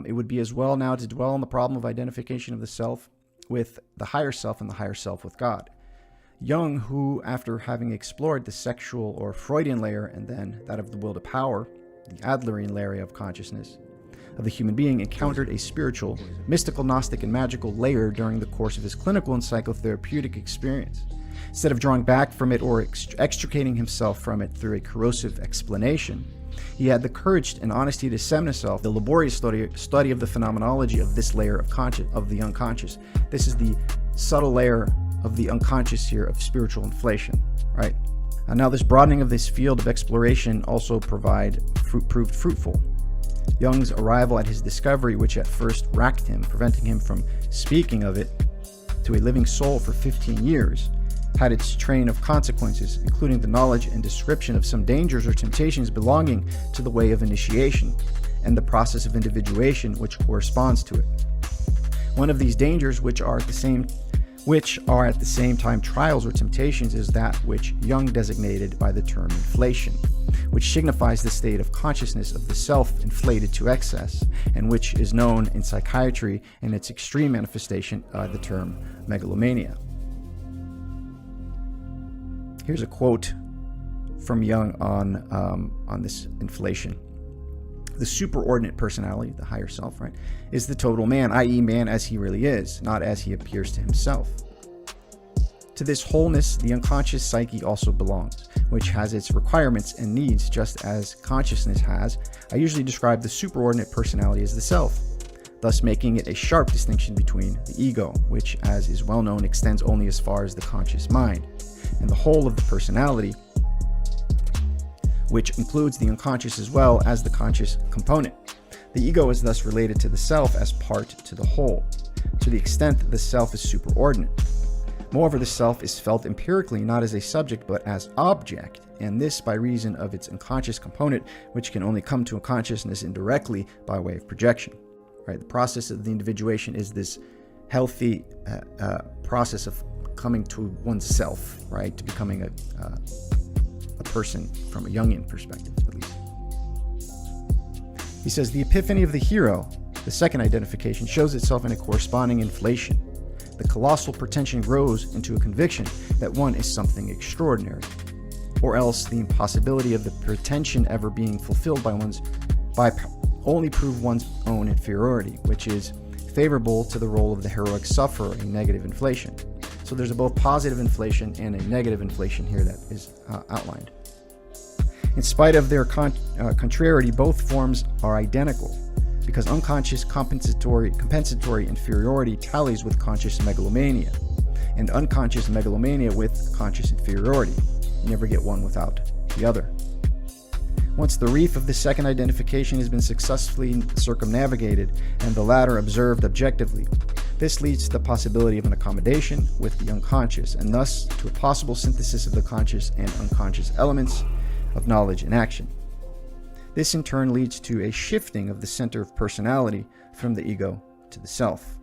It would be as well now to dwell on the problem of identification of the self with the higher self and the higher self with God. Jung, who, after having explored the sexual or Freudian layer and then that of the will to power, the Adlerian layer of consciousness of the human being, encountered a spiritual, mystical, gnostic, and magical layer during the course of his clinical and psychotherapeutic experience. Instead of drawing back from it or extricating himself from it through a corrosive explanation, he had the courage and honesty to disseminate himself the laborious study of the phenomenology of this layer of the unconscious. This is the subtle layer of the unconscious here of spiritual inflation, right? Now this broadening of this field of exploration also proved fruitful. Jung's arrival at his discovery, which at first racked him, preventing him from speaking of it to a living soul for 15 years, had its train of consequences, including the knowledge and description of some dangers or temptations belonging to the way of initiation and the process of individuation which corresponds to it. One of these dangers, which are at the same time trials or temptations, is that which Jung designated by the term inflation, which signifies the state of consciousness of the self inflated to excess, and which is known in psychiatry in its extreme manifestation by the term megalomania. Here's a quote from Jung on this inflation. The superordinate personality, the higher self, right, is the total man, i.e. man as he really is, not as he appears to himself. To this wholeness, the unconscious psyche also belongs, which has its requirements and needs just as consciousness has. I usually describe the superordinate personality as the self, thus making it a sharp distinction between the ego, which, as is well known, extends only as far as the conscious mind, and the whole of the personality, which includes the unconscious as well as the conscious component. The ego is thus related to the self as part to the whole, to the extent that the self is superordinate. Moreover, the self is felt empirically not as a subject but as object, and this by reason of its unconscious component, which can only come to a consciousness indirectly by way of projection. Right? The process of the individuation is this healthy process of coming to oneself, right? To becoming a person from a Jungian perspective, at least. He says, the epiphany of the hero, the second identification, shows itself in a corresponding inflation. The colossal pretension grows into a conviction that one is something extraordinary, or else the impossibility of the pretension ever being fulfilled by only prove one's own inferiority, which is favorable to the role of the heroic sufferer in negative inflation. So there's a both positive inflation and a negative inflation here that is outlined. In spite of their contrariety, both forms are identical, because unconscious compensatory inferiority tallies with conscious megalomania, and unconscious megalomania with conscious inferiority. You never get one without the other. Once the reef of the second identification has been successfully circumnavigated and the latter observed objectively, this leads to the possibility of an accommodation with the unconscious, and thus to a possible synthesis of the conscious and unconscious elements of knowledge and action. This in turn leads to a shifting of the center of personality from the ego to the self.